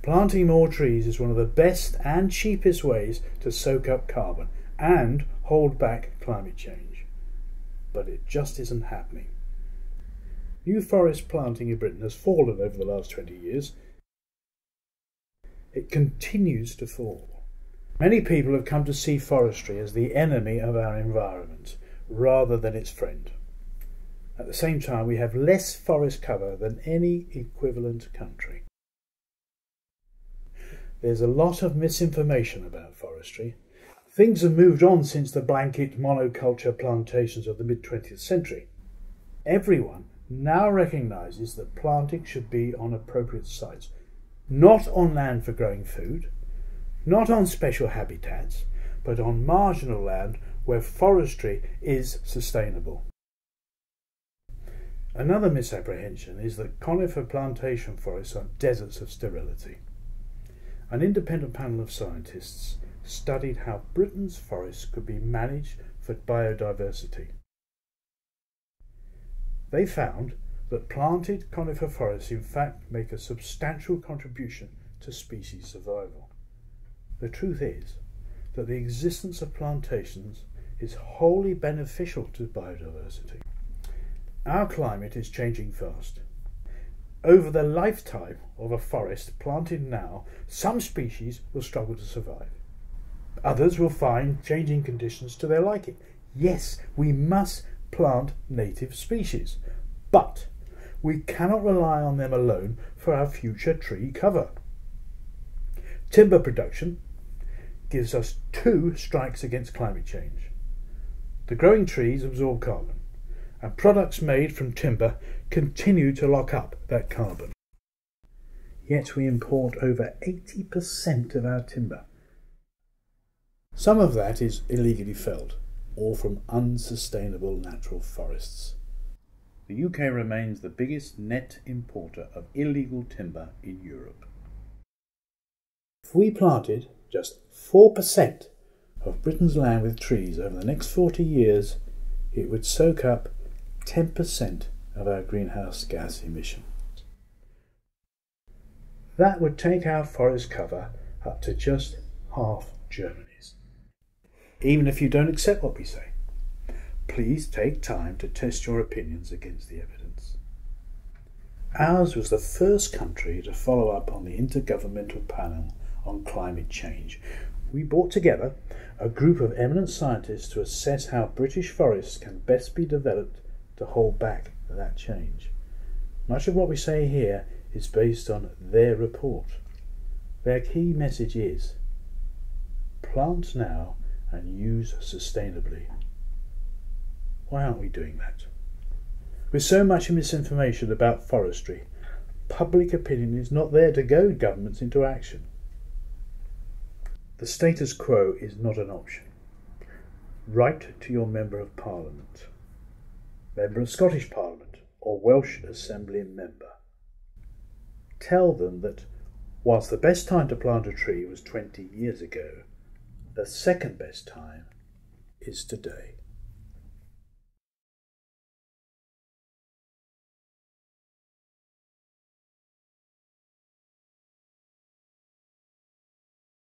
Planting more trees is one of the best and cheapest ways to soak up carbon and hold back climate change. But it just isn't happening. New forest planting in Britain has fallen over the last 20 years. It continues to fall. Many people have come to see forestry as the enemy of our environment rather than its friend. At the same time, we have less forest cover than any equivalent country. There's a lot of misinformation about forestry. Things have moved on since the blanket monoculture plantations of the mid-20th century. Everyone now recognises that planting should be on appropriate sites, not on land for growing food, not on special habitats, but on marginal land where forestry is sustainable. Another misapprehension is that conifer plantation forests are deserts of sterility. An independent panel of scientists studied how Britain's forests could be managed for biodiversity. They found that planted conifer forests in fact make a substantial contribution to species survival. The truth is that the existence of plantations is wholly beneficial to biodiversity. Our climate is changing fast. Over the lifetime of a forest planted now, some species will struggle to survive. Others will find changing conditions to their liking. Yes, we must plant native species, but we cannot rely on them alone for our future tree cover. Timber production gives us two strikes against climate change. The growing trees absorb carbon, and products made from timber continue to lock up that carbon. Yet we import over 80% of our timber. Some of that is illegally felled, or from unsustainable natural forests. The UK remains the biggest net importer of illegal timber in Europe. If we planted just 4% of Britain's land with trees over the next 40 years, it would soak up 10% of our greenhouse gas emissions. That would take our forest cover up to just half Germany's. Even if you don't accept what we say, please take time to test your opinions against the evidence. Ours was the first country to follow up on the Intergovernmental Panel on Climate Change. We brought together a group of eminent scientists to assess how British forests can best be developed to hold back that change. Much of what we say here is based on their report. Their key message is: plant now and use sustainably. Why aren't we doing that? With so much misinformation about forestry, public opinion is not there to goad governments into action. The status quo is not an option. Write to your Member of Parliament, Member of Scottish Parliament, or Welsh Assembly member. Tell them that whilst the best time to plant a tree was 20 years ago, the second best time is today.